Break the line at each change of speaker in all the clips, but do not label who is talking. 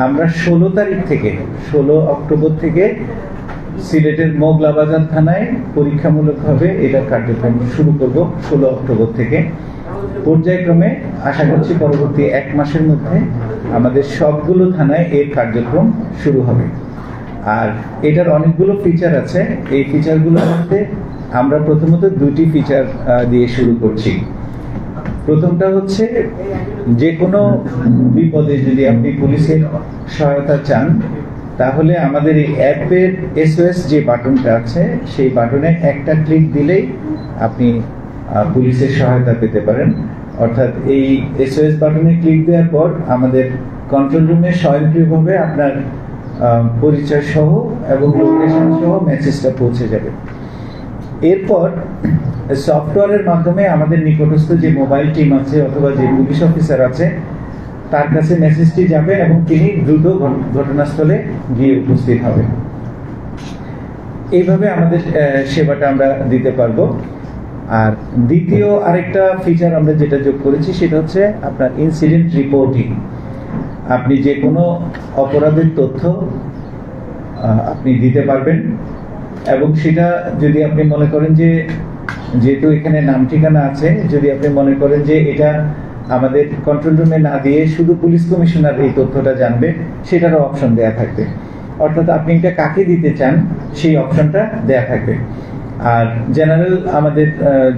আমরা 16 তারিখ থেকে 16 অক্টোবর থেকে সিলেটের মোগলা বাজার থানায় পরীক্ষামূলকভাবে এটার কার্যক্রম শুরু করব 16 অক্টোবর থেকে। পর্যায়ক্রমে আশা করছি পরবর্তী 1 মাসের মধ্যে আমাদের সবগুলো থানায় এর কার্যক্রম শুরু হবে। আর এটার অনেকগুলো ফিচার আছে। এই ফিচারগুলোর মধ্যে আমরা প্রথমত 2টি ফিচার দিয়ে শুরু করছি। প্রথমটা হচ্ছে যে কোনো বিপদে যদি আপনি পুলিশের সহায়তা চান, তাহলে আমাদের এই অ্যাপের SOS যে বাটনটা আছে সেই বাটনে একটা ক্লিক দিলেই আপনি পুলিশের সহায়তা পেতে পারেন। অর্থাৎ এই SOS বাটনে ক্লিক দেওয়ার পর আমাদের কন্ট্রোল রুমে স্বয়ংক্রিয়ভাবে আপনার পরিচয় সহ এবং লোকেশন সহ মেসেজটা পৌঁছে যাবে। এরপর সফটওয়্যারের মাধ্যমে আমাদের নিকটস্থ যে মোবাইল টিম আছে অথবা যে পুলিশ অফিসার আছে তার কাছে মেসেজটি যাবে এবং তিনি দ্রুত ঘটনাস্থলে গিয়ে উপস্থিত হবেন। এইভাবে আমাদের সেবাটা আমরা দিতে পারবো। আর দ্বিতীয় আরেকটা ফিচার আমরা যেটা যোগ করেছি সেটা হচ্ছে আপনার ইনসিডেন্ট রিপোর্টিং। আপনি যে কোনো অপরাধের তথ্য আপনি দিতে পারবেন এবং সেটা যদি আপনি মনে করেন যে যেহেতু এখানে নাম ঠিকানা আছে, যদি আপনি মনে করেন যে এটা আমাদের কন্ট্রোল রুমে না দিয়ে শুধু পুলিশ কমিশনার এই তথ্যটা জানবে, সেটারও অপশন দেয়া থাকবে। অর্থাৎ আপনি এটা কাকে দিতে চান সেই অপশনটা দেয়া থাকবে। আর আমাদের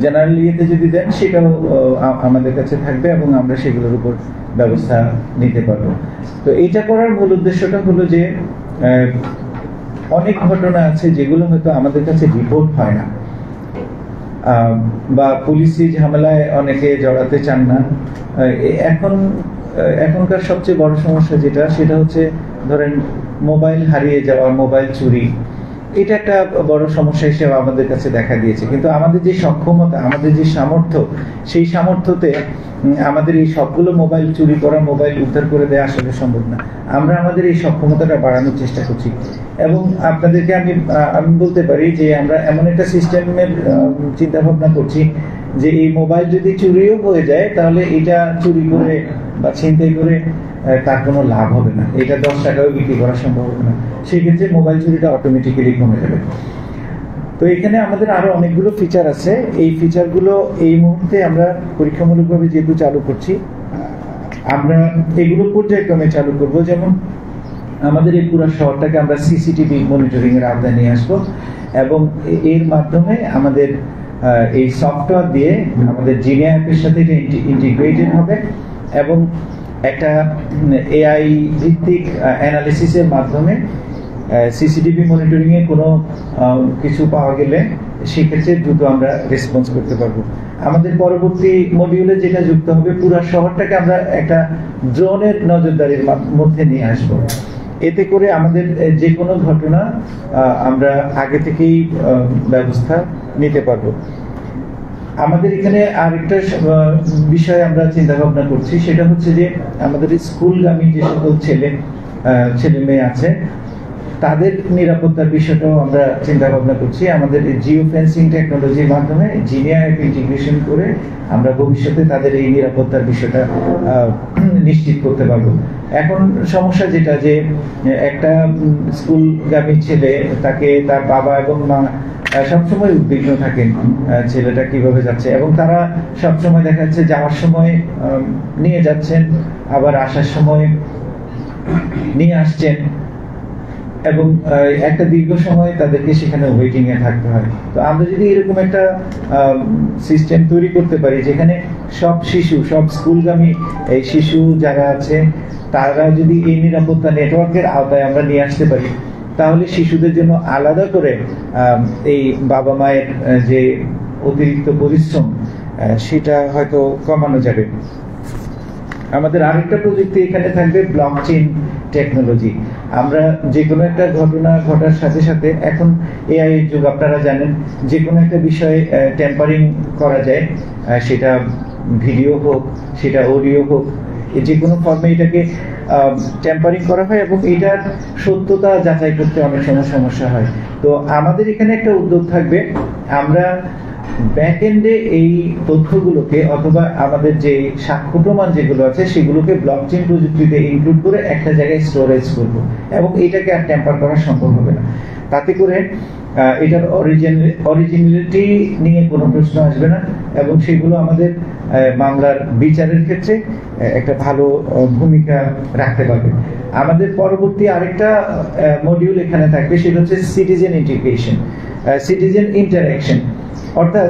জেনারেল ইয়েতে যদি দেন সেটাও আমাদের কাছে থাকবে এবং আমরা সেগুলোর উপর ব্যবস্থা নিতে পারবো। তো এইটা করার মূল উদ্দেশ্যটা হলো যে অনেক ঘটনা আছে যেগুলো হয়তো আমাদের কাছে রিপোর্ট হয় না, বা পুলিশি ঝামেলায় অনেকে জড়াতে চান না। এখনকার সবচেয়ে বড় সমস্যা সেটা হচ্ছে ধরেন মোবাইল হারিয়ে যাওয়া, মোবাইল চুরি। এটা একটা বড় সমস্যা হিসেবে আমাদের কাছে দেখা দিয়েছে। কিন্তু আমাদের যে সক্ষমতা, আমাদের যে সামর্থ্য, সেই সামর্থ্যতে আমাদের এই সবগুলো মোবাইল চুরি করা, মোবাইল উদ্ধার করে দেওয়া আসলে সম্ভব না। আমরা আমাদের এই সক্ষমতাটা বাড়ানোর চেষ্টা করছি এবং আপনাদেরকে আমি বলতে পারি যে আমরা এমন একটা সিস্টেমের চিন্তা ভাবনা করছি যে এই মোবাইল যদি চুরিও হয়ে যায় তাহলে এটা চুরি করে বা ছিনতাই করে তার কোনো লাভ হবে না, এটা 10 টাকাও বিক্রি করা সম্ভব হবে না। সেই ক্ষেত্রে মোবাইল চুরিটা অটোমেটিক্যালি কমে যাবে। তো এখানে আমাদের আরো অনেকগুলো ফিচার আছে। এই ফিচারগুলো এই মুহূর্তে আমরা পরীক্ষামূলকভাবে যেহেতু চালু করছি, আমরা এগুলো পর্যায়ক্রমে চালু করব। যেমন আমাদের এই পুরো শহরটাকে আমরা সিসিটিভি মনিটরিং এর আওতায় নিয়ে আসবো এবং এর মাধ্যমে আমাদের এই সফটওয়্যার দিয়ে আমাদের জিনিয়া অ্যাপের সাথে এটা ইন্টিগ্রেটেড হবে এবং একটা AI ভিত্তিক অ্যানালিসিসের মাধ্যমে সিসিটিভি মনিটরিং এ কোনো কিছু পাওয়া গেলে সেক্ষেত্রে দ্রুত আমরা রেসপন্স করতে পারবো। আমাদের পরবর্তী মডিউলে যেটা যুক্ত হবে, পুরো শহরটাকে আমরা একটা ড্রোনের নজরদারির মধ্যে নিয়ে আসবো। এতে করে আমাদের যে কোনো ঘটনা আমরা আগে থেকেই ব্যবস্থা নিতে পারবো। আমাদের এখানে আরেকটা বিষয় আমরা চিন্তা ভাবনা করছি, সেটা হচ্ছে যে আমাদের স্কুলগামী যে সকল ছেলে মেয়ে আছে তাদের নিরাপত্তার বিষয়টাও আমরা চিন্তা ভাবনা করছি। আমাদের জিও ফেন্সিং টেকনোলজির মাধ্যমে জিনিয়া অ্যাপ ইন্টিগ্রেশন করে আমরা ভবিষ্যতে তাদের এই নিরাপত্তার বিষয়টা নিশ্চিত করতে পারবো। এখন সমস্যা যেটা যে একটা স্কুলগামী ছেলে, তাকে তার বাবা এবং মা সবসময় উদ্বিগ্ন থাকেন ছেলেটা কিভাবে যাচ্ছে, এবং তারা সবসময় দেখা যাচ্ছে যাওয়ার সময় নিয়ে যাচ্ছেন, আবার আসার সময় নিয়ে আসছেন এবং একটা দীর্ঘ সময় তাদেরকে সেখানে ওয়েটিং এ থাকতে হয়। তো আমরা যদি এরকম একটা সিস্টেম তৈরি করতে পারি যেখানে সব স্কুলগামী এই শিশু যারা আছে তারা যদি এই নিরাপত্তা নেটওয়ার্কের আওতায় আমরা নিয়ে আসতে পারি, তাহলে শিশুদের জন্য আলাদা করে এই বাবা মায়ের যে অতিরিক্ত পরিশ্রম সেটা হয়তো কমানো যাবে। আমাদের আরেকটা প্রযুক্তি এখানে থাকবে ব্লকচেইন টেকনোলজি। আমরা যে কোনো একটা ঘটনা ঘটার সাথে সাথে, এখন AI এর যুগ আপনারা জানেন, যে কোনো একটা বিষয়ে টেম্পারিং করা যায়, সেটা ভিডিও হোক, সেটা অডিও হোক, যে কোনো ফর্মে এটাকে টেম্পারিং করা হয় এবং এটার সত্যতা যাচাই করতে অনেক সময় সমস্যা হয়। তো আমাদের এখানে একটা উদ্যোগ থাকবে, আমরা ব্যাক এন্ডে এই তথ্যগুলোকে অথবা আমাদের যে সাক্ষ্য প্রমাণ যেগুলো আছে সেগুলোকে ব্লকচেইন প্রযুক্তিতে ইনক্লুড করে একটা জায়গায় স্টোরেজ করব, এবং এটাকে আর ট্যাম্পার করা সম্ভব হবে না। তাতে করে এটার অরিজিনালিটি নিয়ে কোনো প্রশ্ন আসবে না, এবং সেগুলো আমাদের মামলার বিচারের ক্ষেত্রে একটা ভালো ভূমিকা রাখতে পারবে। আমাদের পরবর্তী আরেকটা মডিউল এখানে থাকবে, সেটা হচ্ছে সিটিজেন ইন্টিগ্রেশন, সিটিজেন ইন্টারঅ্যাকশন। অর্থাৎ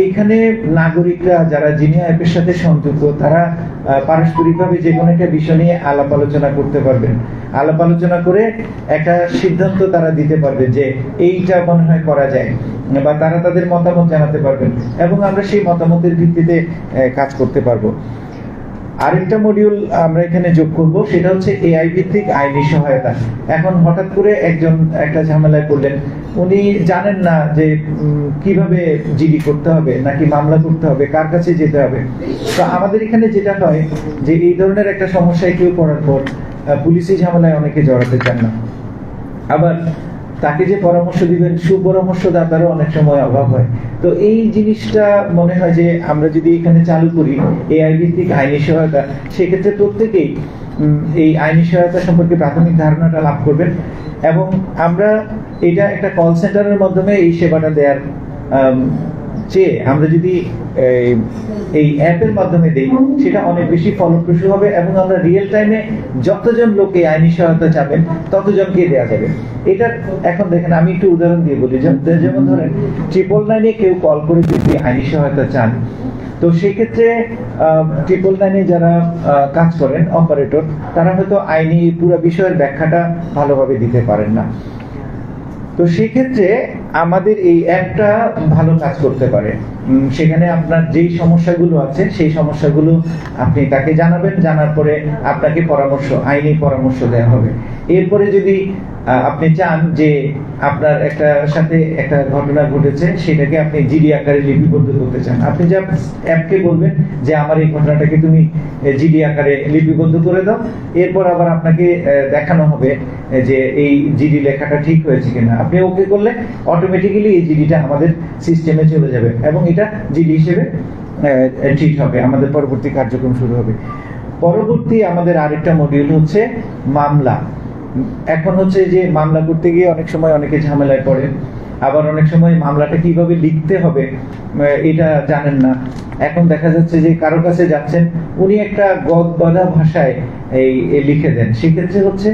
এইখানে নাগরিকরা যারা জিনিয়া অ্যাপের সাথে সংযুক্ত তারা পারস্পরিকভাবে যে কোনো একটা বিষয় নিয়ে আলাপ আলোচনা করতে পারবেন। আলাপ আলোচনা করে একটা সিদ্ধান্ত তারা দিতে পারবে যে এইটা মনে হয় করা যায়, বা তারা তাদের মতামত জানাতে পারবেন, এবং আমরা সেই মতামতের ভিত্তিতে কাজ করতে পারবো। আরেকটা মডিউল আমরা এখানে যোগ করব, সেটা হচ্ছে এআই ভিত্তিক আইনি সহায়তা। এখন হঠাৎ করে একজন একটা ঝামেলায় পড়লেন, উনি জানেন না যে কিভাবে জিডি করতে হবে, নাকি মামলা করতে হবে, কার কাছে যেতে হবে। তো আমাদের এখানে যেটা হয় যে এই ধরনের একটা সমস্যায় কেউ পড়ার পর পুলিশি ঝামেলায় অনেকে জড়াতে চান না, আবার তাকে যে পরামর্শ দিবেন সুপরামর্শদাতারও অনেক সময় অভাব হয়। তো এই জিনিসটা মনে হয় যে আমরা যদি এখানে চালু করি এআই ভিত্তিক আইনি সহায়তা, সেক্ষেত্রে প্রত্যেকেই এই আইনি সহায়তা সম্পর্কে প্রাথমিক ধারণাটা লাভ করবেন, এবং আমরা এটা একটা কল সেন্টারের মাধ্যমে এই সেবাটা দেওয়ার চেয়ে আমরা যদি এই অ্যাপের মাধ্যমে দেই সেটা অনেক বেশি ফলপ্রসূ হবে, এবং আমরা রিয়েল টাইমে যতজন লোকে আইনি সহায়তা চাবেন ততজনকে দেওয়া যাবে। এটা এখন দেখেন আমি একটু উদাহরণ দিয়ে বলি, যেমন ধরেন 999-এ কেউ কল করে যদি আইনি সহায়তা চান, তো সেক্ষেত্রে 999-এ যারা কাজ করেন অপারেটর, তারা হয়তো আইনি পুরো বিষয়ের ব্যাখ্যাটা ভালোভাবে দিতে পারেন না। তো সেক্ষেত্রে আমাদের এই অ্যাপটা ভালো কাজ করতে পারে। সেখানে আপনার যেই সমস্যাগুলো আছে সেই সমস্যাগুলো আপনি তাকে জানাবেন, জানার পরে আপনাকে আইনি পরামর্শ দেওয়া হবে। এরপরে যদি আপনি চান যে আপনার একটা সাথে একটা ঘটনা ঘটেছে, সেটাকে আপনি জিডি আকারে লিপিবদ্ধ করতে চান, আপনি যে অ্যাপকে বলবেন যে আমার এই ঘটনাটাকে তুমি জিডি আকারে লিপিবদ্ধ করে দাও, এরপর আবার আপনাকে দেখানো হবে যে এই জিডি লেখাটা ঠিক হয়েছে কিনা। আপনি ওকে করলে অটোমেটিক্যালি এই জিডিটা আমাদের সিস্টেমে চলে যাবে, এবং এটা জিডি হিসেবে ঠিক হবে, আমাদের পরবর্তী কার্যক্রম শুরু হবে। পরবর্তী আমাদের আরেকটা মডিউল হচ্ছে মামলা। এখন হচ্ছে যে মামলা করতে গিয়ে অনেক সময় অনেকে ঝামেলায় পড়ে, আবার অনেক সময় মামলাটা কিভাবে লিখতে হবে এটা জানেন না। এখন দেখা যাচ্ছে যে কারো কাছে যাচ্ছেন, উনি একটা গদবাঁধা ভাষায় লিখে দেন, সেক্ষেত্রে হচ্ছে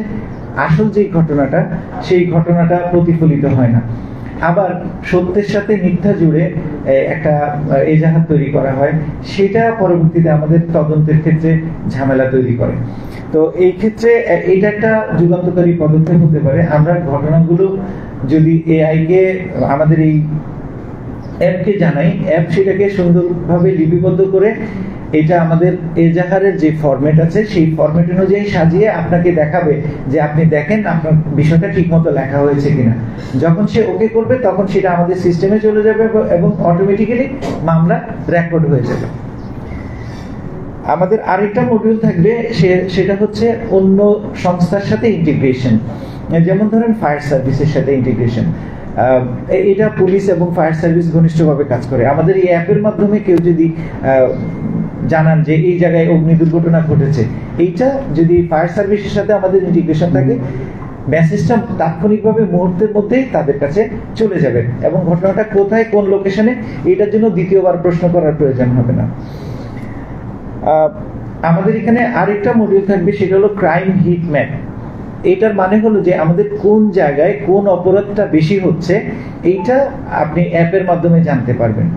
আসল যে ঘটনাটা সেই ঘটনাটা প্রতিফলিত হয় না। আবার সত্যের সাথে মিথ্যা জুড়ে একটা এজাহার তৈরি করা হয়, সেটা পরবর্তীতে আমাদের তদন্তের ক্ষেত্রে ঝামেলা তৈরি করে। তো এই ক্ষেত্রে এটা একটা যুগান্তকারী পদক্ষেপ হতে পারে। আমরা ঘটনাগুলো যদি এআই কে আমাদের এই অ্যাপকে জানাই, অ্যাপ সেটাকে সুন্দরভাবে লিপিবদ্ধ করে এটা আমাদের এজাহারের যে ফরম্যাট আছে সেই ফরম্যাট অনুযায়ী সাজিয়ে আপনাকে দেখাবে যে আপনি দেখেন আপনার বিষয়টা ঠিক মতো লেখা হয়েছে কিনা। যখন সে ওকে করবে তখন সেটা আমাদের সিস্টেমে চলে যাবে এবং অটোমেটিক্যালি মামলা রেকর্ড হয়ে যাবে। আমাদের আরেকটা মডিউল থাকবে, সেটা হচ্ছে অন্য সংস্থার সাথে ইন্টিগ্রেশন। যেমন ধরেন ফায়ার সার্ভিসের সাথে ইন্টিগ্রেশন, এটা পুলিশ এবং ফায়ার সার্ভিস ঘনিষ্ঠভাবে কাজ করে। আমাদের এই অ্যাপের মাধ্যমে কেউ যদি জানান যে এই জায়গায় অগ্নি দুর্ঘটনা ঘটেছে, এইটা যদি ফায়ার সার্ভিসের সাথে আমাদের ইন্টিগ্রেশন থাকে, মেসেজটা তাৎক্ষণিকভাবে মুহূর্তের মধ্যেই তাদের কাছে চলে যাবে, এবং ঘটনাটা কোথায় কোন লোকেশনে এটার জন্য দ্বিতীয়বার প্রশ্ন করার প্রয়োজন হবে না। আমাদের এখানে আরেকটা মডিউল থাকবে, সেটা হলো ক্রাইম হিট ম্যাপ। এটার মানে হলো যে আমাদের কোন জায়গায় কোন অপরাধটা বেশি হচ্ছে এইটা আপনি অ্যাপের মাধ্যমে জানতে পারবেন।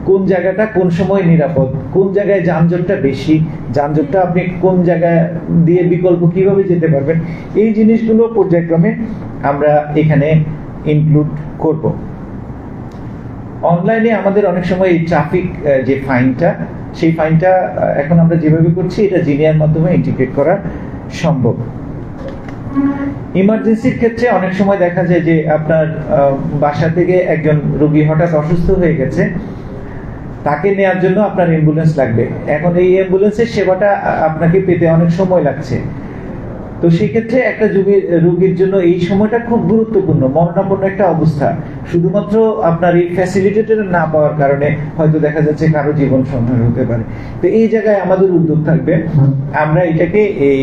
কোন জায়গাটা কোন সময় নিরাপদ, কোন জায়গায় যানজটটা বেশি, যানজটটা আপনি কোন জায়গায় দিয়ে বিকল্প কিভাবে যেতে পারবেন, এই জিনিসগুলো পর্যায়ক্রমে আমরা এখানে ইনক্লুড করব। অনলাইনে আমাদের অনেক সময় এই ট্রাফিক যে ফাইনটা, সেই ফাইনটা এখন আমরা যেভাবে করছি এটা জিনিয়ার মাধ্যমে ইন্টিগ্রেট করা সম্ভব। ইমার্জেন্সির ক্ষেত্রে অনেক সময় দেখা যায় যে আপনার বাসা থেকে একজন রোগী হঠাৎ অসুস্থ হয়ে গেছে, তাকে নেওয়ার জন্য আপনার অ্যাম্বুলেন্স লাগবে। এখন এই অ্যাম্বুলেন্সের সেবাটা আপনাকে পেতে অনেক সময় লাগছে। তো সেক্ষেত্রে একটা রোগীর জন্য এই সময়টা খুব গুরুত্বপূর্ণ, মরণাপন্ন একটা অবস্থা। শুধুমাত্র আপনার এই ফ্যাসিলিটিটা না পাওয়ার কারণে হয়তো দেখা যাচ্ছে কারো জীবন সংহার হতে পারে। তো এই জায়গায় আমাদের উদ্যোগ থাকবে, আমরা এটাকে এই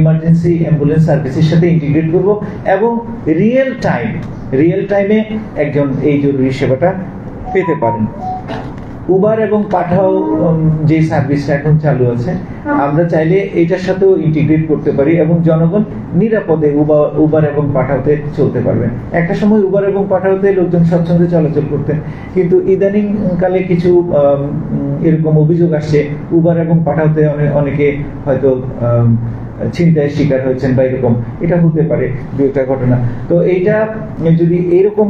ইমার্জেন্সি অ্যাম্বুলেন্স সার্ভিসের সাথে ইন্টিগ্রেট করব এবং রিয়েল টাইমে একজন এই জরুরি সেবাটা পেতে পারেন। উবার এবং পাঠাও যে সার্ভিসটা এখন চালু আছে, আমরা চাইলে এটার সাথেও ইন্টিগ্রেট করতে পারি এবং জনগণ নিরাপদে উবার এবং পাঠাওতে চলতে পারবেন। একটা সময় উবার এবং পাঠাওতে লোকজন স্বচ্ছন্দে চলাচল করতেন, কিন্তু ইদানিং কালে কিছু এরকম অভিযোগ আসছে উবার এবং পাঠাওতে অনেকে হয়তো ছিনতাইয়ের শিকার হয়েছেন বা এরকম, এটা হতে পারে দু একটা ঘটনা। তো এইটা যদি এরকম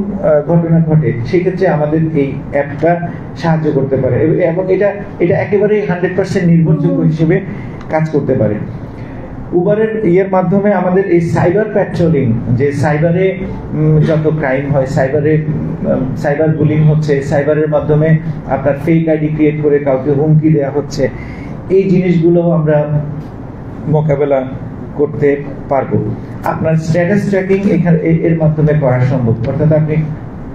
ঘটনা ঘটে সেক্ষেত্রে আমাদের এই অ্যাপটা সাহায্য করতে পারে এবং এটা একেবারে 100% নির্ভরযোগ্য হিসেবে কাজ করতে পারে। উবারের মাধ্যমে আমাদের এই সাইবার প্যাট্রোলিং, যে সাইবারে যত ক্রাইম হয়, সাইবার বুলিং হচ্ছে, সাইবারের মাধ্যমে আপনার ফেক আইডি ক্রিয়েট করে কাউকে হুমকি দেওয়া হচ্ছে, এই জিনিসগুলো আমরা মোকাবেলা করতে পারবো। আপনার স্ট্যাটাস ট্র্যাকিং এর মাধ্যমে করা সম্ভব, অর্থাৎ আপনি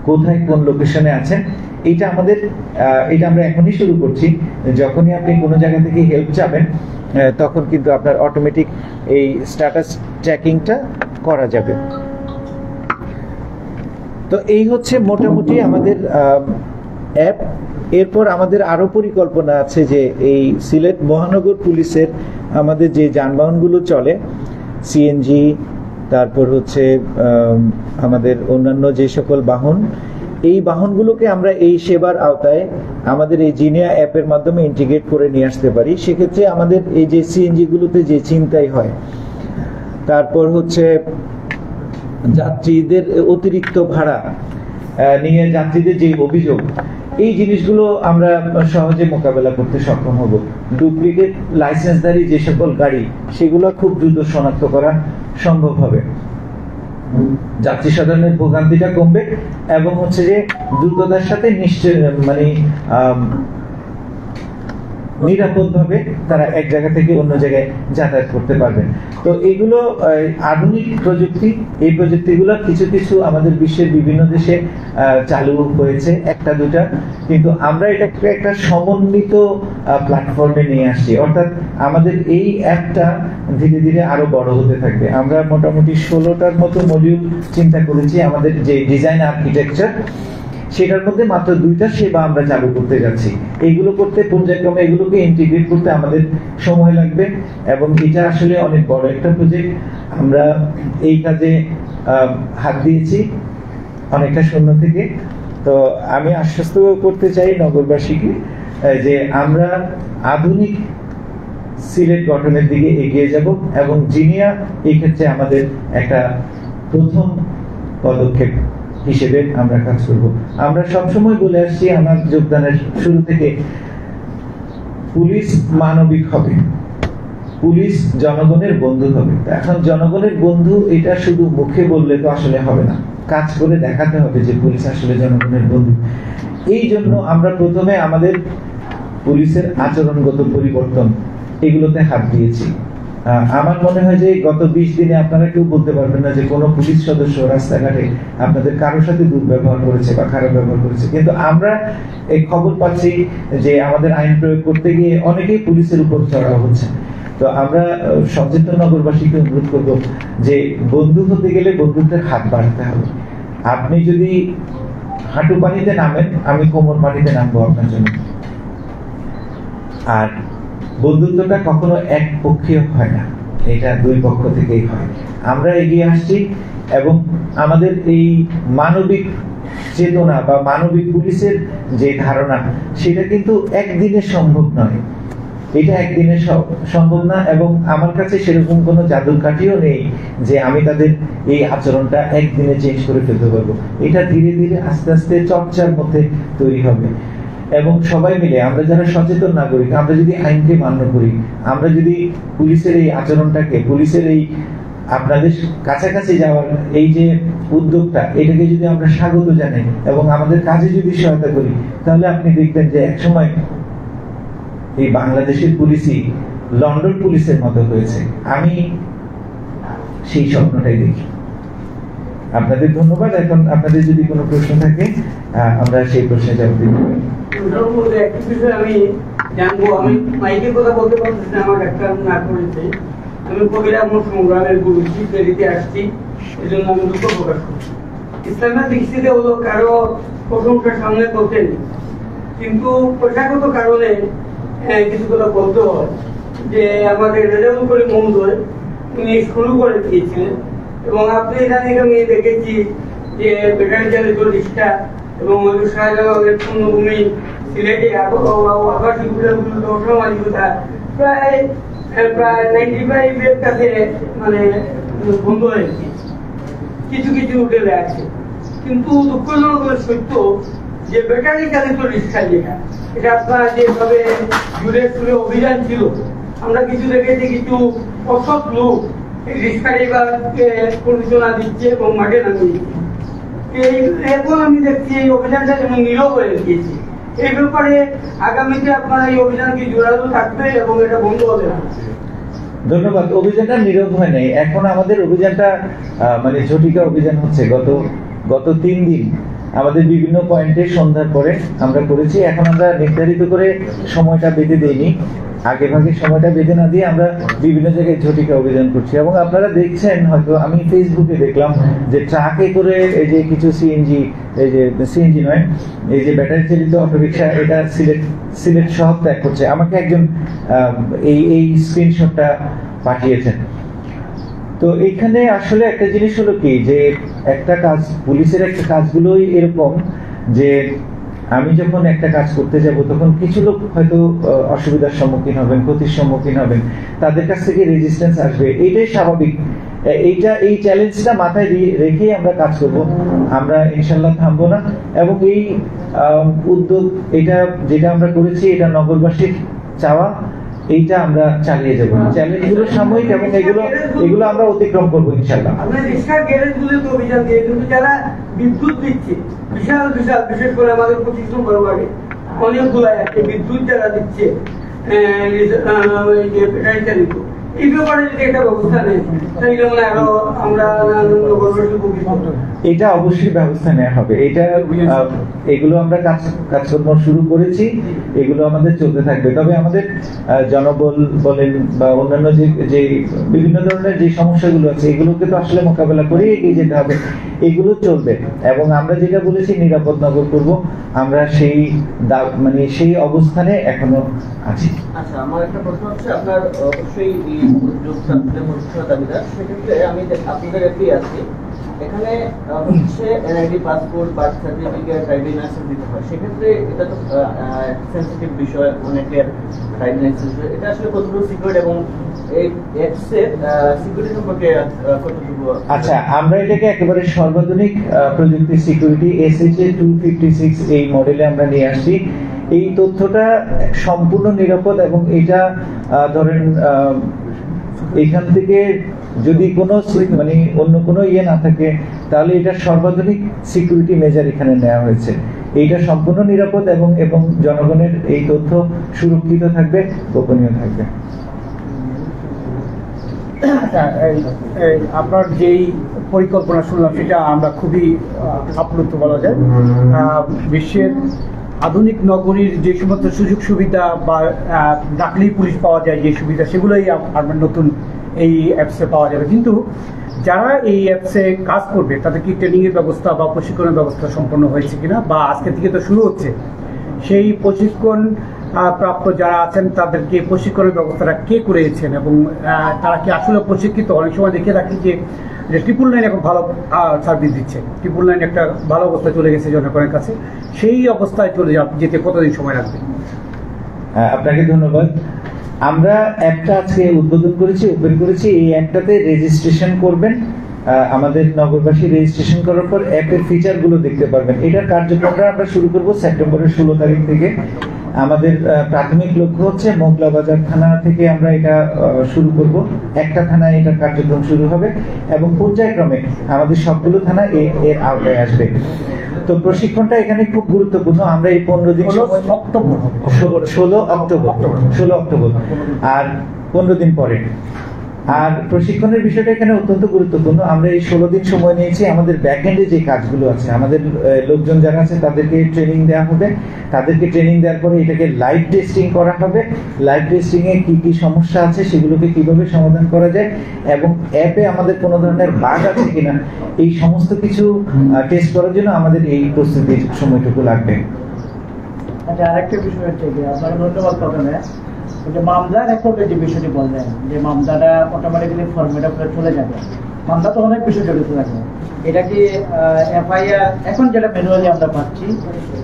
কোথায় কোন লোকেশনে আছেন এটা আমরা এখনই শুরু করছি। যখনই আপনি কোনো জায়গা থেকে হেল্প চাবেন তখন কিন্তু আপনার অটোমেটিক এই স্ট্যাটাস ট্র্যাকিংটা করা যাবে। তো এই হচ্ছে মোটামুটি আমাদের অ্যাপ। এরপর আমাদের আরো পরিকল্পনা আছে যে এই সিলেট মহানগর পুলিশের আমাদের যে যানবাহনগুলো চলে, সিএনজি, তারপর হচ্ছে আমাদের অন্যান্য যে সকল বাহন, এই বাহনগুলোকে আমরা এই সেবার আওতায় আমাদের এই জিনিয়া অ্যাপের মাধ্যমে ইন্টিগ্রেট করে নিয়ে আসতে পারি। সেক্ষেত্রে আমাদের এই যে সিএনজি গুলোতে যে ছিনতাই হয়, তারপর হচ্ছে যাত্রীদের অতিরিক্ত ভাড়া নিয়ে যাত্রীদের যে অভিযোগ, এই জিনিসগুলো আমরা সহজে মোকাবেলা করতে সক্ষম হব। ডুপ্লিকেট লাইসেন্সধারী যে সকল গাড়ি, সেগুলো খুব দ্রুত শনাক্ত করা সম্ভব হবে। যাত্রী সাধারণের ভোগান্তিটা কমবে এবং হচ্ছে যে দ্রুততার সাথে নিরাপদভাবে তারা এক জায়গা থেকে অন্য জায়গায় যাতায়াত করতে পারবেন। তো এইগুলো আধুনিক প্রযুক্তি, এই প্রযুক্তিগুলো কিছু কিছু আমাদের বিশ্বের বিভিন্ন দেশে চালু হয়েছে, একটা দুটা, কিন্তু আমরা এটাকে একটা সমন্বিত প্ল্যাটফর্মে নিয়ে আসছি। অর্থাৎ আমাদের এই অ্যাপটা ধীরে ধীরে আরো বড় হতে থাকবে। আমরা মোটামুটি 16টার মতো মডিউল চিন্তা করেছি। আমাদের যে ডিজাইন আর্কিটেকচার, সেটার মধ্যে মাত্র 2টা সেবা আমরা চালু করতে যাচ্ছি। এইগুলো করতে পর্যায়ক্রমে এগুলোকে ইন্টিগ্রেট করতে আমাদের সময় লাগবে এবং এটা আসলে অনেক বড় একটা প্রজেক্ট। আমরা এই কাজে হাত দিয়েছি অনেকটা শূন্য থেকে। তো আমি আশ্বস্ত করতে চাই নগরবাসীকে যে আমরা আধুনিক সিলেট গঠনের দিকে এগিয়ে যাব এবং জিনিয়া এই ক্ষেত্রে আমাদের একটা প্রথম পদক্ষেপ হিসেবে আমরা কাজ করব। আমরা সবসময় বলে আসছি আমার যোগদানের শুরু থেকে, পুলিশ মানবিক হবে, পুলিশ জনগণের বন্ধু হবে। এখন জনগণের বন্ধু এটা শুধু মুখে বললে তো আসলে হবে না, কাজ করে দেখাতে হবে যে পুলিশ আসলে জনগণের বন্ধু। এই জন্য আমরা প্রথমে আমাদের পুলিশের আচরণগত পরিবর্তন এগুলোতে হাত দিয়েছি। আমার মনে হয় যে গত 20 দিনে আপনারা কেউ বলতে পারবেন না যে কোনো পুলিশ সদস্য রাস্তাঘাটে আপনাদের কারোর সাথে দুর্ব্যবহার করেছে বা খারাপ ব্যবহার করেছে, কিন্তু আমরা এই খবর পাচ্ছি যে আমাদের আইন প্রয়োগ করতে গিয়ে অনেকেই পুলিশের উপর চড়াও হচ্ছে। তো আমরা সচেতন নগরবাসীকে অনুরোধ করব যে বন্ধু হতে গেলে বন্ধুত্বের হাত বাড়াতে হবে। আপনি যদি হাঁটু পানিতে নামেন, আমি কোমর পানিতে নামবো আপনার জন্য। আর বন্ধুত্বটা কখনো এক পক্ষীয় হয় না, এটা দুই পক্ষ থেকেই হয়। আমরা এগিয়ে আসছি এবং আমাদের এই মানবিক চেতনা বা মানবিক পুলিশের যে ধারণা, সেটা কিন্তু একদিনে সম্ভব নয়। এটা একদিনে সম্ভব না এবং আমার কাছে সেরকম কোনো জাদুর কাঠিও নেই যে আমি তাদের এই আচরণটা একদিনে চেঞ্জ করে ফেলতে পারবো। এটা ধীরে ধীরে আস্তে আস্তে চর্চার মধ্যে তৈরি হবে এবং সবাই মিলে আমরা যারা সচেতন নাগরিক, আমরা যদি আইনকে মান্য করি, আমরা যদি পুলিশের এই আচরণটাকে, পুলিশের এই আপনাদের কাছাকাছি যাওয়ার এই যে উদ্যোগটা, এটাকে যদি আমরা স্বাগত জানাই এবং আমাদের কাজে যদি সহায়তা করি, তাহলে আপনি দেখবেন যে একসময় এই বাংলাদেশের পুলিশই লন্ডন পুলিশের মতো হয়েছে। আমি সেই স্বপ্নটাই দেখি। আপনাদের ধন্যবাদ। এখন আপনাদের যদি কোনো প্রশ্ন থাকে আমরা সেই প্রশ্নে জবাব দিতে পারি।
আমি জানবো, আমি মাইকের কথা বলতে পারছি না, আমার একটা না করেছে। আমি কবিরা সংগ্রামের গুরু দিতে আসছি, এই জন্য আমি দুঃখ প্রকাশ করছি। ইসলামের দৃষ্টিতে হলো কারো প্রশংসা সামনে করতেন, কিন্তু পেশাগত কারণে কিছু কথা বলতে হয়। যে আমাদের রেজাউল করিম মহোদয় উনি শুরু করে দিয়েছিলেন, এবং আপনি এখানে আমি দেখেছি যে ব্যাটারি চালিত রিক্সা এবং শাহজালালের পূর্ণভূমি সিলেটে আবাসিক অসামাজিকতা প্রায় 95 এর কাছে মানে বন্ধ হয়েছে, কিছু কিছু হোটেলে আছে। কিন্তু দুঃখজনক সত্য যে ব্যাটারি চালিত রিক্সা যেটা, এটা আপনার যেভাবে জুড়ে সুরে অভিযান ছিল, আমরা কিছু দেখেছি কিছু অসৎ লোক রিক্সা ড্রাইভারকে প্ররোচনা দিচ্ছে এবং মাঠে নামিয়ে দিচ্ছে। এখন আমি দেখছি এই অভিযানটা যেমন নীরব হয়ে গিয়েছে। এই ব্যাপারে আগামীতে আপনার এই অভিযান কি জোরালো থাকবে এবং এটা বন্ধ হবে না?
ধন্যবাদ। অভিযানটা নীরব হয় নাই, এখন আমাদের অভিযানটা মানে ঝটিকা অভিযান হচ্ছে। গত 3 দিন আমাদের বিভিন্ন পয়েন্টে সন্ধ্যার পরে আমরা করেছি। এখন আমরা নির্ধারিত করে সময়টা বেঁধে দেইনি, আগে ভাগে সময়টা বেঁধে না দিয়ে আমরা বিভিন্ন জায়গায় ঝটিকা অভিযান করছি। এবং আপনারা দেখছেন, হয়তো আমি ফেসবুকে দেখলাম যে ট্রাকে করে এই যে কিছু সিএনজি, এই যে সিএনজি নয়, এই যে ব্যাটারি চালিত অটোরিকশা, এটা সিলেট শহর ত্যাগ করছে। আমাকে একজন এই স্ক্রিনশটটা পাঠিয়েছেন। তো এইখানে আসলে একটা জিনিস হলো কি, যে একটা কাজ, পুলিশের একটা কাজগুলোই এরকম যে আমি যখন একটা কাজ করতে যাব তখন কিছু লোক হয়তো অসুবিধার সম্মুখীন হবেন, ক্ষতির সম্মুখীন হবেন, তাদের কাছ থেকে রেজিস্ট্যান্স আসবে, এইটাই স্বাভাবিক। এই চ্যালেঞ্জটা মাথায় রেখেই আমরা কাজ করব, আমরা ইনশাল্লাহ থামবো না। এবং এই উদ্যোগ, এটা যেটা আমরা করেছি, এটা নগরবাসীর চাওয়া, এইটা আমরা চালিয়ে যাবো। চ্যালেঞ্জগুলো সাময়িক এবং এগুলো আমরা অতিক্রম করবো ইনশাল্লাহ।
অভিযান দিয়ে কিন্তু যারা বিদ্যুৎ দিচ্ছে বিশাল বিশাল, বিশেষ করে আমাদের 25 নম্বর ওয়ার্ডে অনেকগুলো একটা বিদ্যুৎ যারা দিচ্ছে ব্যাটারি চালিত, এই ব্যাপারে যদি একটা ব্যবস্থা নেই তাহলে মানে আরো আমরা
এটা অবশ্যই ব্যবস্থা নেওয়া হবে। এগুলো আমরা কাজকর্ম শুরু করেছি, এগুলো আমাদের চলতে থাকবে। তবে আমাদের জনবল বলেন বা অন্যান্য যে বিভিন্ন ধরনের যে সমস্যাগুলো আছে, এগুলোকে তো আসলে মোকাবেলা করে এগিয়ে যেতে হবে, এগুলো চলবে। এবং আমরা যেটা বলেছি নিরাপদ নগর করব, আমরা সেই অবস্থানে এখনো আছি।
আচ্ছা, আমার একটা প্রশ্ন হচ্ছে, আপনার অবশ্যই দাবিদার, সেক্ষেত্রে আমি আপনাদের একটি আছি, এখানে হচ্ছে NID, passport, birth certificate, driving licence দিতে হয়। সেক্ষেত্রে এটা তো সেনসিটিভ বিষয়, অনেকের ড্রাইভিং লাইসেন্স, এটা আসলে কতটুকু সিকিউরিটি এবং এই অ্যাপসের সিকিউরিটি সম্পর্কে কতটুকু?
আচ্ছা, আমরা এটাকে একেবারে সর্বাধুনিক প্রযুক্তি সিকিউরিটি SHA 256 এই মডেলে আমরা নিয়ে আসছি। এই তথ্যটা সম্পূর্ণ নিরাপদ এবং এটা ধরেন এখান থেকে যদি কোনো অন্য কোনো না থাকে, তাহলে এটা সর্বাধুনিক সিকিউরিটি মেজার এখানে নেওয়া হয়েছে। এইটা সম্পূর্ণ নিরাপদ এবং জনগণের এই তথ্য সুরক্ষিত থাকবে, গোপনীয় থাকবে।
আপনার যেই পরিকল্পনা শুনলাম সেটা আমরা খুবই আপ্লুত বলা যায়। বিশ্বের আধুনিক নগরীর যে সমস্ত সুযোগ সুবিধা বা ডাকলেই পুলিশ পাওয়া যায় যে সুবিধা, সেগুলোই আপনার নতুন এই অ্যাপসে পাওয়া যাবে। কিন্তু যারা এই অ্যাপসে কাজ করবে তাদের কি ট্রেনিংয়ের ব্যবস্থা বা প্রশিক্ষণের ব্যবস্থা সম্পন্ন হয়েছে কিনা, বা আজকে থেকে তো শুরু হচ্ছে, সেই প্রশিক্ষণ প্রাপ্ত যারা আছেন তাদেরকে প্রশিক্ষণের ব্যবস্থাটা কে করেছেন এবং তারা কি আসলে প্রশিক্ষিত? অনেক সময় দেখে রাখি যে 999 এখন ভালো সার্ভিস দিচ্ছে, 999 একটা ভালো অবস্থায় চলে গেছে জনগণের কাছে, সেই অবস্থায় যেতে কতদিন সময় লাগবে?
আপনাকে ধন্যবাদ। আমরা অ্যাপটা আজকে উদ্বোধন করেছি, ওপেন করেছি। এই অ্যাপটাতে রেজিস্ট্রেশন করবেন, আমাদের নগরবাসী রেজিস্ট্রেশন করার পর অ্যাপের ফিচারগুলো দেখতে পারবেন। এটার কার্যক্রমটা আমরা শুরু করব সেপ্টেম্বরের 16 তারিখ থেকে। আমাদের প্রাথমিক লক্ষ্য হচ্ছে মোগলাবাজার থানা থেকে আমরা এটা শুরু করব। একটা থানায় এটা কার্যক্রম শুরু হবে এবং পর্যায়ক্রমে আমাদের সবগুলো থানা এর আওতায় আসবে। তো প্রশিক্ষণটা এখানে খুব গুরুত্বপূর্ণ। আমরা এই 15 দিন, 16 অক্টোবর আর 15 দিন পরে আর প্রশিক্ষণের বিষয়টা এখানে অত্যন্ত গুরুত্বপূর্ণ। আমরা এই 16 দিন সময় নিয়েছি। আমাদের ব্যাকএন্ডে যে কাজগুলো আছে, আমাদের লোকজন যারা আছে তাদেরকে ট্রেনিং দেওয়া হবে। তাদেরকে ট্রেনিং দেওয়ার পরে এটাকে লাইভ টেস্টিং করা হবে। লাইভ টেস্টিং এ কি কি সমস্যা আছে সেগুলোকে কিভাবে সমাধান করা যায়, এবং অ্যাপে আমাদের কোনো ধরনের বাগ আছে কিনা, এই সমস্ত কিছু টেস্ট করার জন্য আমাদের এই প্রস্তুতির সময়টুকু লাগবে।
আচ্ছা, আরেকটা বিষয় হচ্ছে যে আপনাকে ধন্যবাদ প্রথমে যে মামলা রেকর্ডের যে বিষয়টি বললেন, যে মামলাটা অটোমেটিক্যালি ফরম্যাট আপনার চলে যাবে। মামলা তো অনেক বিষয় জড়িত থাকে, এটা কি এফআইআর এখন যেটা ম্যানুয়ালি আমরা পাচ্ছি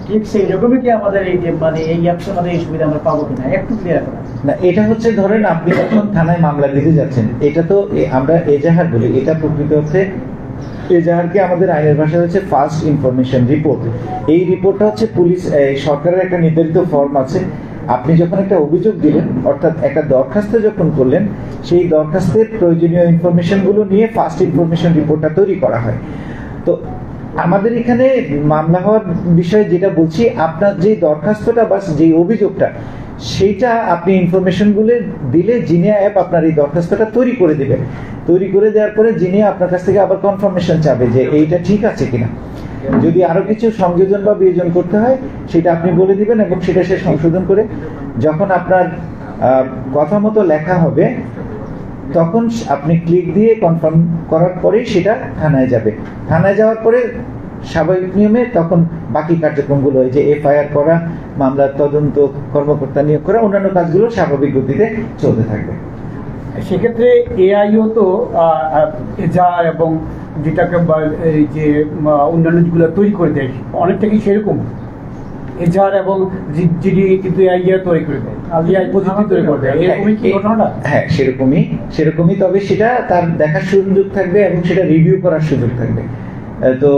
ঠিক সেই রকমই কি আমাদের এই যে মানে এই অ্যাপসের মধ্যে এই সুবিধা আমরা পাবো কিনা একটু ক্লিয়ার করা।
না, এটা হচ্ছে ধরেন আপনি যখন থানায় মামলা দিতে যাচ্ছেন, এটা তো আমরা এজাহার বলি, এটা প্রকৃত অর্থে এজাহারকে আমাদের আইনের ভাষায় হচ্ছে ফার্স্ট ইনফরমেশন রিপোর্ট। এই রিপোর্টটা হচ্ছে পুলিশ সরকারের একটা নির্ধারিত ফর্ম আছে। আপনি যখন একটা অভিযোগ দিলেন, অর্থাৎ একটা দরখাস্ত যখন করলেন, সেই দরখাস্তের প্রয়োজনীয় ইনফরমেশনগুলো নিয়ে ফার্স্ট ইনফরমেশন রিপোর্টটা তৈরি করা হয়। তো আমাদের এখানে মামলা হওয়ার বিষয়ে যেটা বলছি, আপনার যে দরখাস্তটা বা যে অভিযোগটা, সেইটা আপনি ইনফরমেশনগুলো দিলে জিনিয়া অ্যাপ আপনার এই দরখাস্তটা তৈরি করে দেবে। তৈরি করে দেওয়ার পরে জিনিয়া আপনার কাছ থেকে আবার কনফার্মেশন চাবে যে এইটা ঠিক আছে কিনা। যদি আরো কিছু সংযোজন বা বিয়োজন করতে হয় সেটা আপনি বলে দিবেন, এবং সেটা সে সংশোধন করে যখন আপনার কথা মতো লেখা হবে তখন আপনি ক্লিক দিয়ে কনফার্ম করার পরেই সেটা থানায় যাবে। থানায় যাওয়ার পরে স্বাভাবিক নিয়মে তখন বাকি কার্যক্রমগুলো, এই যে এফআইআর করা, মামলার তদন্ত, কর্মকর্তা নিয়োগ করা, অন্যান্য কাজগুলো স্বাভাবিক গতিতে চলতে থাকবে।
সেক্ষেত্রে এআইও তো এজাহার এবং যেটাকে এই যে অন্যান্য যেগুলো তৈরি করে দেয় অনেকটা কি সেরকম এজাহার এবং জিডি কিন্তু এআইও তৈরি করে দেয়, এআই পদ্ধতি তৈরি করে দেয়, এরকমই কি ঘটনাটা?
হ্যাঁ, সেরকমই, তবে সেটা তার দেখার সুযোগ থাকবে এবং সেটা রিভিউ করার সুযোগ থাকবে। তো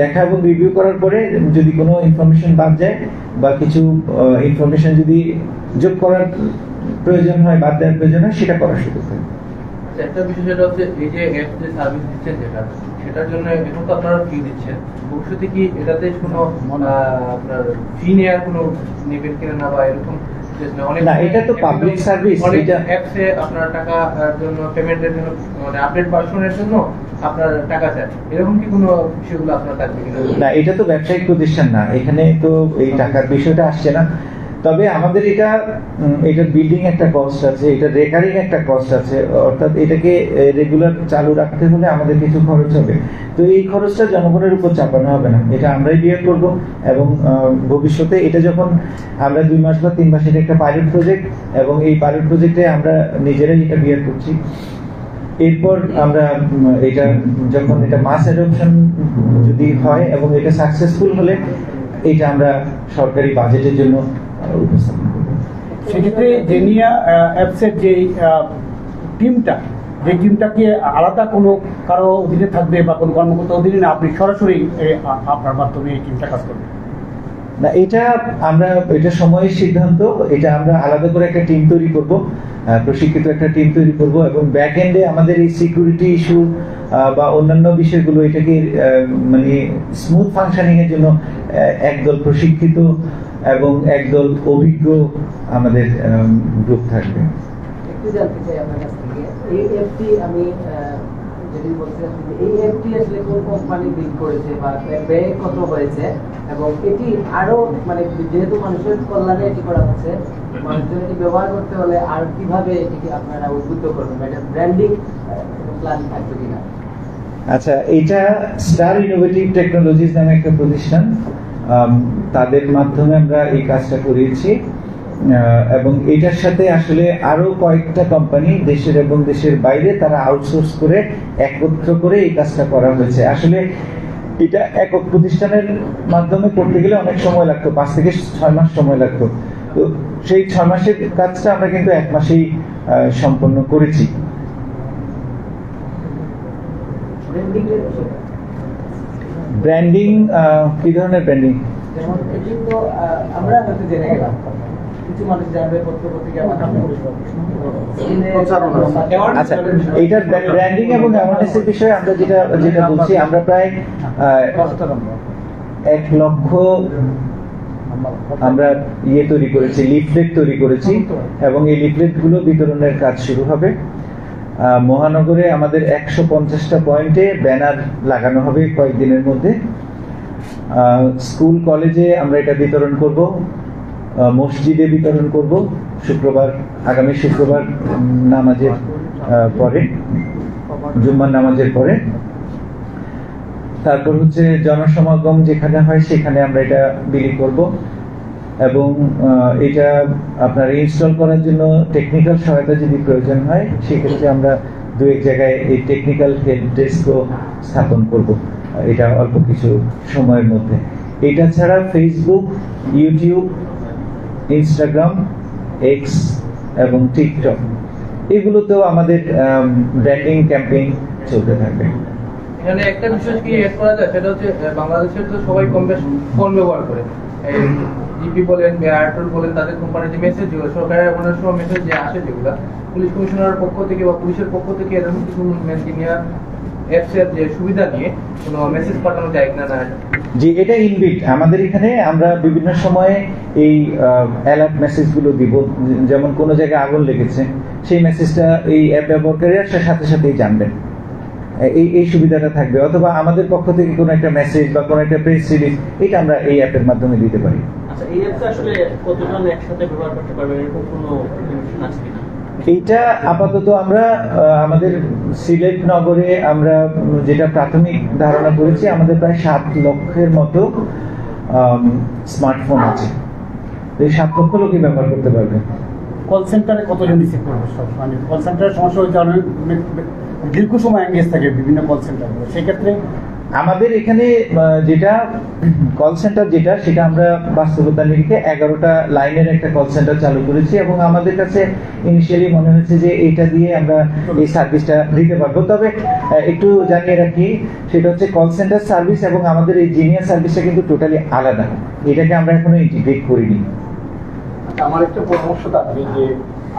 দেখা এবং রিভিউ করার পরে যদি কোনো ইনফরমেশন বাদ যায় বা কিছু ইনফরমেশন যদি যোগ করার প্রয়োজন হয়, বাদ দেওয়ার প্রয়োজন হয়, সেটা করার সুযোগ থাকবে।
একটা বিষয় যেটা হচ্ছে এই যে অ্যাপ যে সার্ভিস দিচ্ছেন যেটা, সেটার জন্য এখন তো আপনারা ফি দিচ্ছেন, ভবিষ্যতে কি এটাতে কোনো আপনার ফি নেওয়ার কোনো নেবেন কিনা না, বা এরকম?
না, এটা তো পাবলিক সার্ভিস।
এটা অ্যাপসে আপনার টাকার জন্য, পেমেন্টের জন্য, মানে আপডেট ভার্সনের জন্য আপনার টাকা চায়, এরকম কি কোনো বিষয়গুলো আপনার থাকবে কিনা?
না, এটা তো ব্যবসায়িক প্রতিষ্ঠান না, এখানে তো এই টাকার বিষয়টা আসছে না। তবে আমাদের এটা বিল্ডিং একটা কস্ট আছে, এটা রেকারিং একটা কস্ট আছে, অর্থাৎ এটাকে রেগুলার চালু রাখতে হলে আমাদের কিছু খরচ হবে। তো এই খরচটা জনগণের উপর চাপানো হবে না, এটা আমরাই বিয়ার করব। এবং ভবিষ্যতে এটা যখন আমরা 2 মাস বা 3 মাসের একটা পাইলট প্রজেক্ট, এবং এই পাইলট প্রজেক্টে আমরা নিজেরাই এটা বিয়ার করছি। এরপর আমরা এটা যখন এটা মাস অ্যাডপশন যদি হয় এবং এটা সাকসেসফুল হলে এটা আমরা সরকারি বাজেটের জন্য উপস্থাপন করব।
সেক্ষেত্রে জেনিয়া অ্যাপসের যে টিমটা কি আলাদা কোনো কারো অধীনে থাকবে বা কোনো কর্মকর্তা অধীনে, না আপনি সরাসরি আপনার মাধ্যমে এই টিমটা কাজ করবেন?
না, এটা সময়ের সিদ্ধান্ত। এটা আমরা আলাদা করে একটা টিম তৈরি করব, প্রশিক্ষিত একটা টিম তৈরি করব, এবং ব্যাক এন্ডে আমাদের এই সিকিউরিটি ইস্যু বা অন্যান্য বিষয়গুলো এটাকে মানে স্মুথ ফাংশনিং এর জন্য একদল প্রশিক্ষিত এবং একদল অভিজ্ঞ আমাদের গ্রুপ থাকবে।
একটু জানতে চাই আপনার কাছ থেকে, এই অ্যাপটি আমি যদি বলছিলাম এই অ্যাপটি আসলে কোন কোম্পানি বিল্ড করেছে বা ব্যয় কত হয়েছে, এবং এটি আরো মানে যেহেতু মানুষের কল্যাণে এটি করা হচ্ছে, মানুষজন এটি ব্যবহার করতে হলে আর কিভাবে এটিকে আপনারা উদ্বুদ্ধ করবেন, এটা ব্র্যান্ডিং প্ল্যান থাকবে কিনা?
আচ্ছা, এটা স্টার ইনোভেটিভ টেকনোলজিস নামে একটা প্রতিষ্ঠান, তাদের মাধ্যমে আমরা এই কাজটা করিয়েছি। এবং এটার সাথে আসলে আরো কয়েকটা কোম্পানি দেশের এবং দেশের বাইরে তারা আউটসোর্স করে একত্র করে এই কাজটা করা হয়েছে। আসলে এটা একক প্রতিষ্ঠানের মাধ্যমে করতে গেলে অনেক সময় লাগতো, 5 থেকে 6 মাস সময় লাগতো। তো সেই 6 মাসের কাজটা আমরা কিন্তু 1 মাসেই সম্পন্ন করেছি। ব্র্যান্ডিং কি ধরনের ব্র্যান্ডিং?
যেমন এটি তো আমরা হয়তো জেনে গেলাম, কিছু মানুষ জানবে পত্র-পত্রিকা।
আচ্ছা, এইটার ব্র্যান্ডিং এবং অ্যাওয়ারনেসের বিষয়ে আমরা যেটা বলছি, আমরা প্রায় 1 লক্ষ আমরা তৈরি করেছি, লিফলেট তৈরি করেছি, এবং এই লিফলেট গুলো বিতরণের কাজ শুরু হবে। মহানগরে আমাদের 150টা পয়েন্টে ব্যানার লাগানো হবে কয়েকদিনের মধ্যে। স্কুল কলেজে আমরা এটা বিতরণ করব, মসজিদে বিতরণ করব শুক্রবার, আগামী শুক্রবার নামাজের পরে, জুম্মার নামাজের পরে। তারপর হচ্ছে জনসমাগম যেখানে হয় সেখানে আমরা এটা বিলি করব, এবং এটা আপনার ইনস্টল করার জন্য টেকনিক্যাল সহায়তা যদি প্রয়োজন হয় সেক্ষেত্রে আমরা দু এক জায়গায় এই টেকনিক্যাল হেল্প ডেস্কও স্থাপন করব এটা অল্প কিছু সময়ের মধ্যে। এটা ছাড়া ফেসবুক, ইউটিউব, ইনস্টাগ্রাম, এক্স এবং টিকটক এগুলোতেও আমাদের ব্র্যান্ডিং ক্যাম্পেইন চলতে থাকবে।
এখানে একটা বিষয় কি এড করা যায়, সেটা হচ্ছে বাংলাদেশের তো সবাই কম বেশ ফোন ব্যবহার করে, জিপি বলেন, এয়ারটেল বলেন, তাদের কোম্পানির যে মেসেজ যেগুলো সরকারের অনেক সময় মেসেজ যে আসে, যেগুলো পুলিশ কমিশনারের পক্ষ থেকে বা পুলিশের পক্ষ থেকে এরকম কিছু ইঞ্জিনিয়ার অ্যাপসের যে সুবিধা নিয়ে কোনো মেসেজ পাঠানো যায় কিনা না?
জি, এটা ইনবিল্ট আমাদের এখানে। আমরা বিভিন্ন সময়ে এই অ্যালার্ট মেসেজগুলো দিব, যেমন কোনো জায়গায় আগুন লেগেছে সেই মেসেজটা এই অ্যাপ ব্যবহারকারীরা সাথে সাথেই জানবেন, এই সুবিধাটা থাকবে। অথবা আমাদের পক্ষ থেকে কোনো একটা মেসেজ বা কোনো একটা প্রেস রিলিজ এটা আমরা এই অ্যাপের মাধ্যমে দিতে পারি।
আচ্ছা, এই অ্যাপটা আসলে কতজন একসাথে ব্যবহার করতে পারবে এরকম কোনো লিমিটেশন আছে কিনা?
এইটা আপাতত আমরা আমাদের সিলেট নগরে আমরা যেটা প্রাথমিক ধারণা করেছি, আমাদের প্রায় 7 লক্ষের মতো স্মার্টফোন আছে, এই 7 লক্ষ লোকই ব্যবহার করতে পারবে।
কল সেন্টারে কতজন রিসিভ করবে? সব মানে কল সেন্টারের সমস্যা হচ্ছে অনেক দীর্ঘ সময় এঙ্গেজ থাকে বিভিন্ন কল সেন্টারগুলো, সেক্ষেত্রে
আমাদের এখানে যেটা কল সেন্টার যেটা সেটা আমরা বাস্তবতা নিরিখে 11টা লাইনের একটা কল সেন্টার চালু করেছি, এবং আমাদের কাছে ইনিশিয়ালি মনে হয়েছে যে এটা দিয়ে আমরা এই সার্ভিসটা দিতে পারবো। তবে একটু জানিয়ে রাখি, সেটা হচ্ছে কল সেন্টার সার্ভিস এবং আমাদের এই জিনিয়ার সার্ভিসটা কিন্তু টোটালি আলাদা, এটাকে আমরা এখনো ইন্টিগ্রেট করিনি।
আমার একটা পরামর্শ থাকবে যে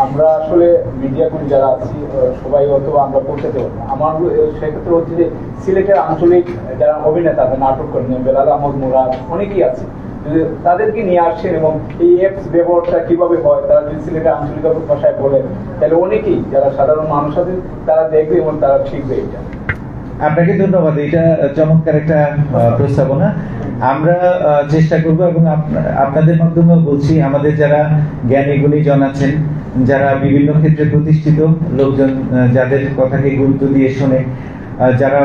আমরা আসলে মিডিয়া কর্মী যারা আছি সবাই হয়তো আমরা পৌঁছাতে পারবো। আমার সেক্ষেত্রে হচ্ছে যে সিলেটের আঞ্চলিক যারা অভিনেতা নাটক করেন, বেলাল আহমদ মুরাদ অনেকেই আছে, তাদেরকে নিয়ে আসছেন এবং এই অ্যাপস ব্যবহারটা কিভাবে হয় তারা যদি সিলেটের আঞ্চলিক ভাষায় বলেন তাহলে অনেকেই যারা সাধারণ মানুষ আছে তারা দেখবে এবং তারা শিখবে। এটা
আপনাকে ধন্যবাদ, এটা চমৎকার একটা প্রস্তাবনা। আমরা চেষ্টা করব, এবং আপনাদের মাধ্যমেও বলছি, আমাদের যারা জ্ঞানী গুণীজন আছেন, যারা বিভিন্ন ক্ষেত্রে প্রতিষ্ঠিত লোকজন, যাদের কথাকে গুরুত্ব দিয়ে শোনে, যারা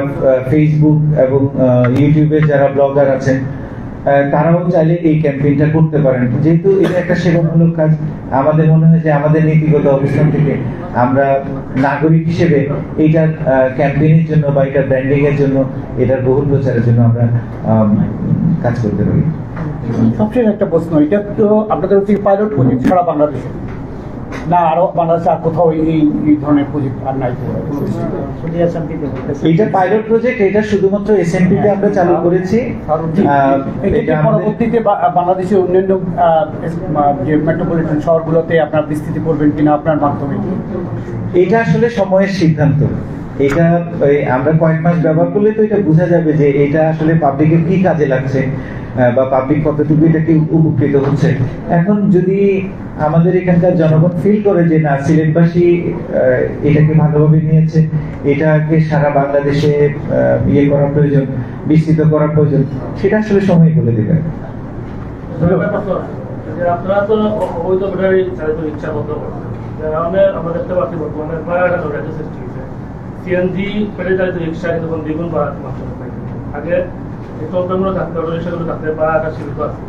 ফেসবুক এবং ইউটিউবে যারা ব্লগার আছেন, তারাও চাইলে এই ক্যাম্পেইনটা করতে পারেন। যেহেতু এটা একটা সেবামূলক কাজ, আমাদের মনে হয় যে আমাদের নীতিগত অবস্থান থেকে আমরা নাগরিক হিসেবে এইটার ক্যাম্পেইনের জন্য বা এটা ব্র্যান্ডিং এর জন্য, এটার বহুল প্রচারের জন্য আমরা কাজ করতে পারি।
সবচেয়ে একটা প্রশ্ন, এটা তো আপনাদের হচ্ছে পাইলট প্রজেক্ট সারা বাংলাদেশে, না আরো বাংলাদেশে আর কোথাও এই ধরনের প্রজেক্ট আর নাই?
এটা পাইলট প্রজেক্ট, এটা শুধুমাত্র এসএমপি তে আমরা চালু করেছি।
এটা পরবর্তীতে বাংলাদেশের অন্যান্য যে মেট্রোপলিটন শহরগুলোতে আপনার বিস্তৃতি করবেন কিনা আপনার মাধ্যমে?
এটা আসলে সময়ের সিদ্ধান্ত। এটা আমরা কয়েক মাস ব্যবহার করলে তো এটা বোঝা যাবে যে এটা আসলে পাবলিকের কি কাজে লাগছে বা পাবলিক কতটুকু এটাকে উপকৃত হচ্ছে। এখন যদি আমাদের এখানকার জনগণ ফিল করে যে না, সিলেটবাসী এটাকে ভালোভাবে নিয়েছে, এটাকে সারা বাংলাদেশে ইয়ে করা প্রয়োজন, বিস্তৃত করা প্রয়োজন, সেটা আসলে সময় বলে দেবে।
আপনারা তো অবৈধ ব্যাটারি চালিত রিক্সা বন্ধ করছেন, আমরা দেখতে পাচ্ছি বর্তমানে ভাড়াটা একটা সৃষ্টি হয়েছে। সিএনজি ব্যাটারি চালিত রিক্সা কিন্তু দ্বিগুণ ভাড়া মাত্রা পাইছে। আগে টোটোগুলো থাকতে, অটো রিক্সাগুলো থাকতে ভাড়াটা সীমিত আছে,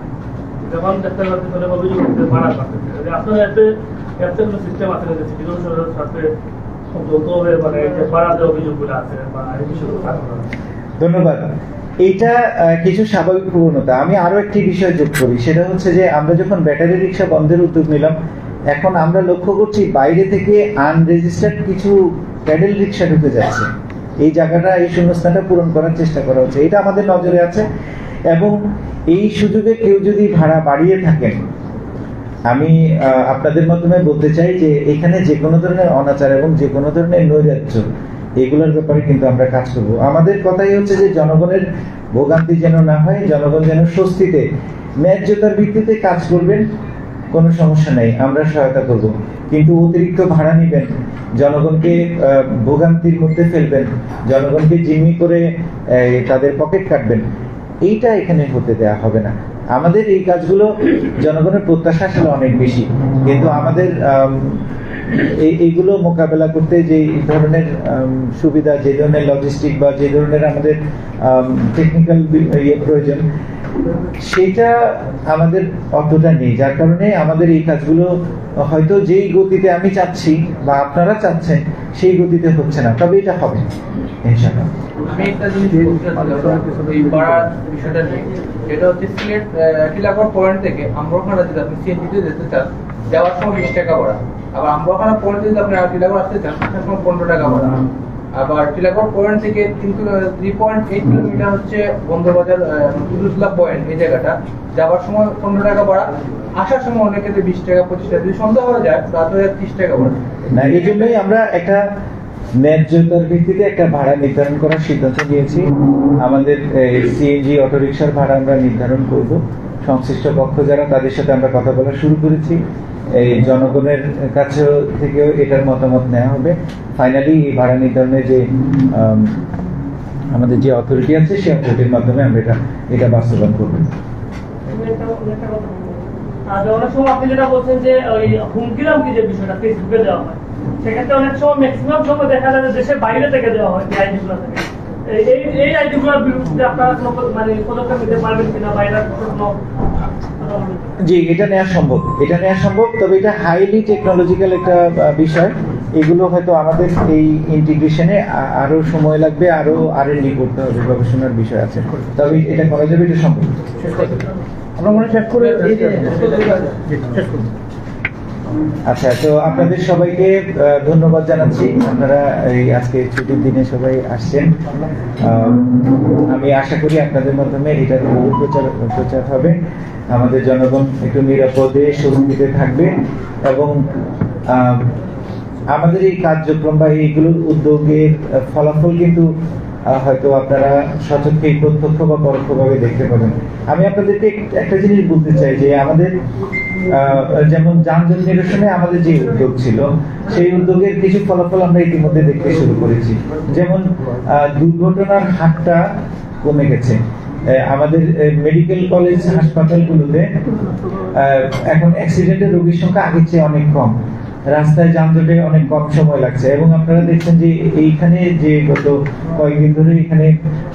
যখন দেখতে পাচ্ছি তাহলে অভিযোগ করতে ভাড়া পাচ্ছে। আপনার এতে কোনো সিস্টেম আছে না যে সিটি কর্পোরেশনের সাথে যৌথভাবে মানে যে ভাড়া যে অভিযোগগুলো আছে বা এই বিষয়গুলো থাকবে?
ধন্যবাদ। এইটা কিছু স্বাভাবিক প্রবণতা। আমি আরো একটি বিষয় যোগ করি, সেটা হচ্ছে যে আমরা যখন ব্যাটারি রিক্সা বন্ধের উদ্যোগ নিলাম, এখন আমরা লক্ষ্য করছি বাইরে থেকে আনরেজিস্টার্ড কিছু প্যাডেল রিক্সা ঢুকে যাচ্ছে। এই জায়গাটা, এই শূন্যস্থানটা পূরণ করার চেষ্টা করা হচ্ছে, এটা আমাদের নজরে আছে। এবং এই সুযোগে কেউ যদি ভাড়া বাড়িয়ে থাকেন, আমি আপনাদের মাধ্যমে বলতে চাই যে এখানে যে কোনো ধরনের অনাচার এবং যে কোনো ধরনের নৈরাজ্য, এগুলোর ব্যাপারে কিন্তু আমরা কাজ করব। আমাদের কথাই হচ্ছে যে জনগণের ভোগান্তি যেন না হয়, জনগণ যেন স্বস্তিতে ন্যায্যতার ভিত্তিতে কাজ করবেন, কোনো সমস্যা নেই, আমরা সহায়তা করব, কিন্তু অতিরিক্ত ভাড়া নেবেন, জনগণকে ভোগান্তির মধ্যে ফেলবেন, জনগণকে জিম্মি করে তাদের পকেট কাটবেন, এইটা এখানে হতে দেওয়া হবে না। আমাদের এই কাজগুলো জনগণের প্রত্যাশা আসলে অনেক বেশি, কিন্তু আমাদের এইগুলো মোকাবেলা করতে যে ধরনের সুবিধা, যে ধরনের লজিস্টিক বা যে ধরনের আমাদের টেকনিক্যাল প্রয়োজন, সেটা আমাদের অতটা নেই, যার কারণে আমাদের এই কাজগুলো হয়তো যেই গতিতে আমি চাচ্ছি বা আপনারা চাচ্ছেন সেই গতিতে হচ্ছে না, তবে এটা হবে ইনশাআল্লাহ।
আমি একটা জিনিস বলতে চাই এই পাড়ার বিষয়টা নিয়ে, যেটা হচ্ছে সিলেট টিলাগড় পয়েন্ট থেকে আমরখানা যদি আপনি সিএনজিতে যেতে চান, যাওয়ার সময় 20 টাকা ভাড়া, আবার আমরখানা পয়েন্ট যদি আপনি টিলাগড় আসতে চান আসার সময় 15 টাকা ভাড়া, আবার টিলাগড় পয়েন্ট থেকে 3.8 কিলোমিটার হচ্ছে বন্দরবাজার কুদুসলা পয়েন্ট, এই জায়গাটা যাওয়ার সময় 15 টাকা ভাড়া, আসার সময় অনেকে 20 টাকা 25 টাকা, যদি সন্ধ্যা হয়ে যায় রাত হয়ে 30 টাকা ভাড়া।
না, এই জন্যই আমরা একটা ন্যায্যতার ভিত্তিতে একটা ভাড়া নির্ধারণ করার সিদ্ধান্ত নিয়েছি। আমাদের সিএনজি অটোরিকশার ভাড়া আমরা নির্ধারণ করব, সংশ্লিষ্ট পক্ষ যারা তাদের সাথে আমরা কথা বলা শুরু করেছি, এই জনগণের কাছে থেকেও এটার মতামত নেওয়া হবে। ফাইনালি এই ভাড়া নির্ধারণের যে আমাদের যে অথরিটি আছে সেই অথরিটির মাধ্যমে আমরা এটা বাস্তবায়ন করব।
অনেক সময় আপনি যেটা বলছেন যে ওই হুমকি দামকি যে বিষয়টা ফেসবুকে দেওয়া হয়, সেক্ষেত্রে অনেক সময় ম্যাক্সিমাম সময় দেখা যায় যে দেশের বাইরে থেকে দেওয়া হয় এই আইডিগুলো থেকে। এই আইডিগুলোর বিরুদ্ধে আপনারা কোনো মানে পদক্ষেপ নিতে পারবেন কিনা, বাইরের কোনো?
জি, এটা নেওয়া সম্ভব, এটা নেওয়া সম্ভব, তবে এটা হাইলি টেকনোলজিক্যাল একটা বিষয়। এগুলো হয়তো আমাদের এই ইন্টিগ্রেশনে আরো সময় লাগবে, আরো R&D করতে হবে, গবেষণার বিষয় আছে, তবে এটা করা যাবে, এটা সম্ভব।
আমরা মনে শেষ করে
আচ্ছা, তো আপনাদের সবাইকে ধন্যবাদ জানাচ্ছি, আপনারা এই আজকে ছুটির দিনে সবাই আসছেন। আমি আশা করি আপনাদের মাধ্যমে এটা প্রচার হবে, আমাদের জনগণ একটু নিরাপদে স্বস্তিতে থাকবে, এবং আমাদের এই কার্যক্রম বা এইগুলোর উদ্যোগের ফলাফল কিন্তু হয়তো আপনারা সচক্ষে প্রত্যক্ষ বা পরোক্ষভাবে দেখতে পাবেন। আমি আপনাদেরকে একটা জিনিস বলতে চাই যে আমাদের যেমন যানজট নিরসনে আমাদের যে উদ্যোগ ছিল, সেই উদ্যোগের কিছু ফলাফল আমরা ইতিমধ্যে দেখতে শুরু করেছি। যেমন দুর্ঘটনার হারটা কমে গেছে, আমাদের মেডিকেল কলেজ হাসপাতালগুলোতে এখন অ্যাক্সিডেন্টের রোগীর সংখ্যা আগের চেয়ে অনেক কম, রাস্তায় যানজটে অনেক কম সময় লাগছে, এবং আপনারা দেখছেন যে এইখানে যে গত কয়েকদিন ধরে এখানে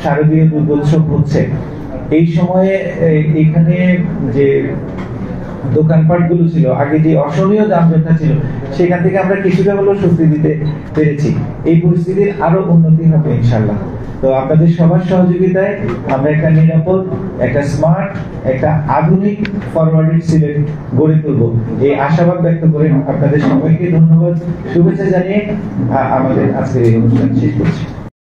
শারদীয় দুর্গোৎসব হচ্ছে, এই সময়ে এইখানে যে দোকানপাট গুলো ছিল, আগে যে অসহনীয় যানজটটা ছিল, সেখান থেকে আমরা কিছুটা হলেও স্বস্তি দিতে পেরেছি। এই পরিস্থিতির আরো উন্নতি হবে ইনশাল্লাহ। তো আপনাদের সবার সহযোগিতায় আমরা একটা নিরাপদ, একটা স্মার্ট, একটা আধুনিক ফরওয়ার্ডেড সিলেট গড়ে তুলব, এই আশাবাদ ব্যক্ত করে আপনাদের সবাইকে ধন্যবাদ, শুভেচ্ছা জানিয়ে আমাদের আজকের এই অনুষ্ঠান শেষ করছি।